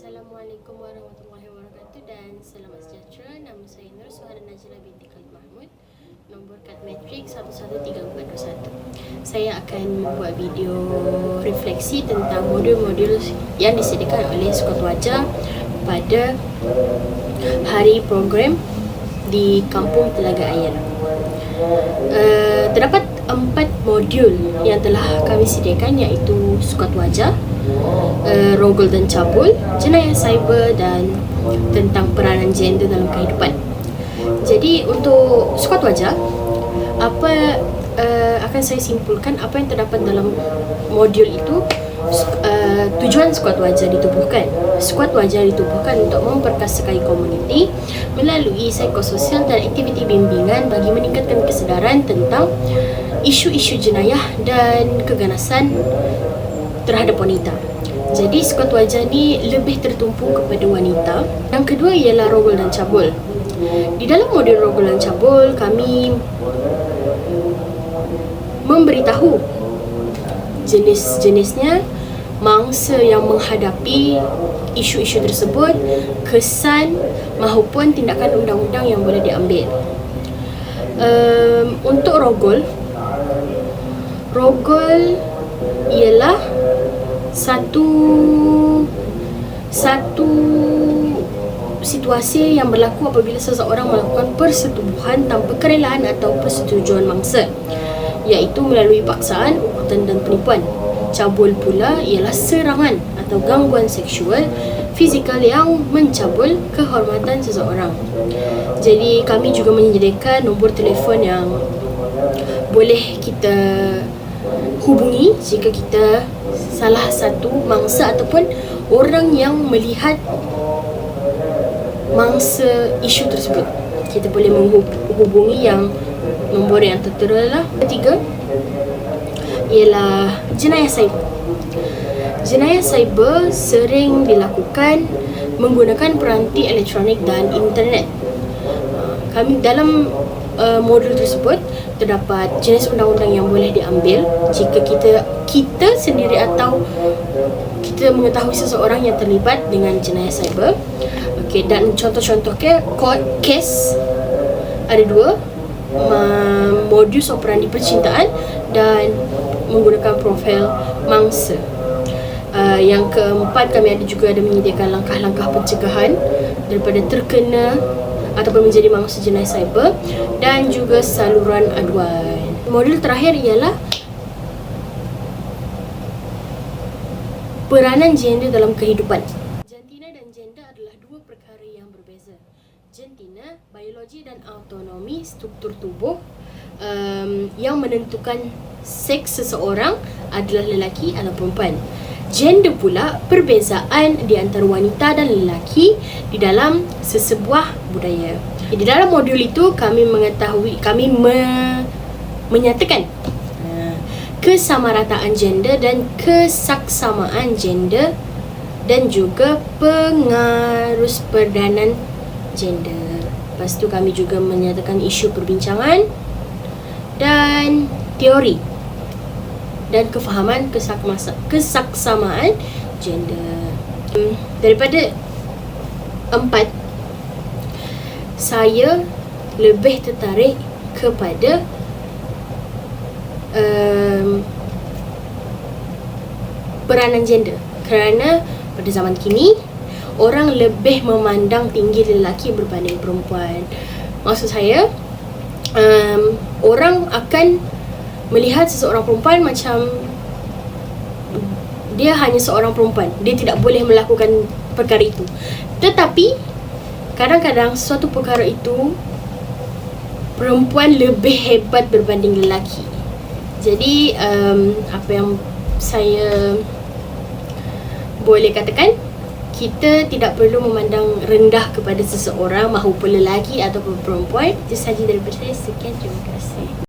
Assalamualaikum warahmatullahi wabarakatuh dan selamat sejahtera. Nama saya Nur Suhana Najla binti Khalid Mahmud, nombor kad matrik 113421. Saya akan membuat video refleksi tentang modul-modul yang disediakan oleh Skuad Wajah pada hari program di Kampung Telaga Ayer. Terdapat 4 modul yang telah kami sediakan, iaitu Skuad Wajah, rogol dan cabul, jenayah cyber dan tentang peranan gender dalam kehidupan. Jadi untuk Skuad Wajah, akan saya simpulkan apa yang terdapat dalam modul itu. Tujuan Skuad Wajah ditubuhkan. Skuad Wajah ditubuhkan untuk memperkasakan komuniti melalui psikososial dan aktiviti bimbingan bagi meningkatkan kesedaran tentang isu-isu jenayah dan keganasan terhadap wanita. Jadi Skuad Wajah ni lebih tertumpu kepada wanita. Yang kedua ialah rogol dan cabul. Di dalam modul rogol dan cabul, kami memberitahu jenis-jenisnya, mangsa yang menghadapi isu-isu tersebut, kesan maupun tindakan undang-undang yang boleh diambil. Untuk rogol ialah satu situasi yang berlaku apabila seseorang melakukan persetubuhan tanpa kerelaan atau persetujuan mangsa, iaitu melalui paksaan, ukutan dan penipuan. Cabul pula ialah serangan atau gangguan seksual fizikal yang mencabul kehormatan seseorang. Jadi kami juga menyediakan nombor telefon yang boleh kita hubungi jika kita salah satu mangsa ataupun orang yang melihat mangsa isu tersebut. Kita boleh menghubungi yang nombor yang tertera lah. Ketiga ialah jenayah cyber. Jenayah cyber sering dilakukan menggunakan peranti elektronik dan internet. Kami dalam modul tersebut terdapat jenis undang-undang yang boleh diambil jika kita sendiri atau kita mengetahui seseorang yang terlibat dengan jenayah cyber. Okey, dan contoh-contoh kes ada 2, modus operandi percintaan dan menggunakan profil mangsa. Yang keempat, kami ada menyediakan langkah-langkah pencegahan daripada terkena ataupun menjadi mangsa jenayah cyber dan juga saluran aduan. Modul terakhir ialah peranan gender dalam kehidupan. Jantina dan gender adalah 2 perkara yang berbeza. Jantina, biologi dan autonomi struktur tubuh yang menentukan seks seseorang adalah lelaki atau perempuan. Gender pula perbezaan di antara wanita dan lelaki di dalam sesebuah budaya. Di dalam modul itu kami menyatakan kesamarataan gender dan kesaksamaan gender dan juga pengarus peranan gender. Lepas tu kami juga menyatakan isu perbincangan dan teori dan kefahaman kesaksamaan gender. Daripada 4, saya lebih tertarik kepada peranan gender kerana pada zaman kini orang lebih memandang tinggi lelaki berbanding perempuan. Maksud saya, orang akan melihat seseorang perempuan macam dia hanya seorang perempuan, dia tidak boleh melakukan perkara itu. Tetapi kadang-kadang suatu perkara itu perempuan lebih hebat berbanding lelaki. Jadi apa yang saya boleh katakan, kita tidak perlu memandang rendah kepada seseorang maupun lelaki ataupun perempuan. Itu sahaja daripada saya. Sekian, terima kasih.